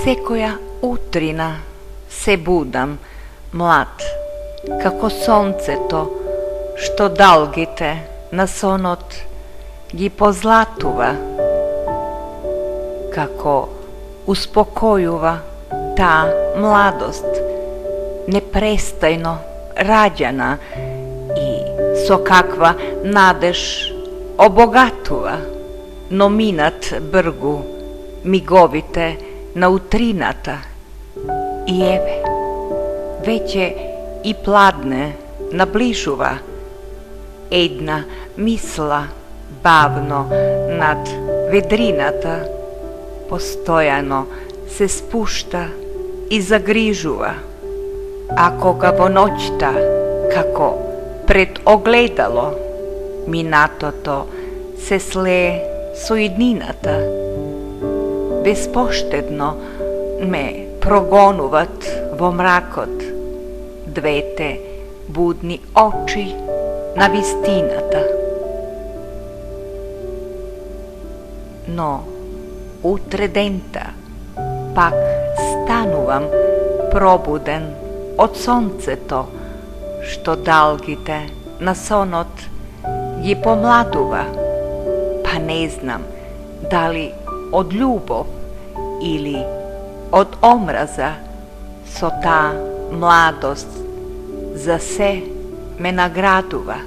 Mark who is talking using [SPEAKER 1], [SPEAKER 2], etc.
[SPEAKER 1] Секоја утрина се будам млад, како сонцето, што далгите на сонот ги позлатува, како успокојува таа младост, непрестајно раѓана и со каква надеж обогатува, но минат бргу миговите на утрината и еве, веќе и пладне наближува една мисла бавно над ведрината, постојано се спушта и загрижува, а кога во ноќта, како пред огледало, минатото се слее со иднината, безпоштедно ме прогонуват во мракот двете будни очи на вистината. Но утре дента пак станувам пробуден од сонцето, што далгите на сонот ги помладува, па не знам дали од љубов или од омраза со таа младост за се ме наградува.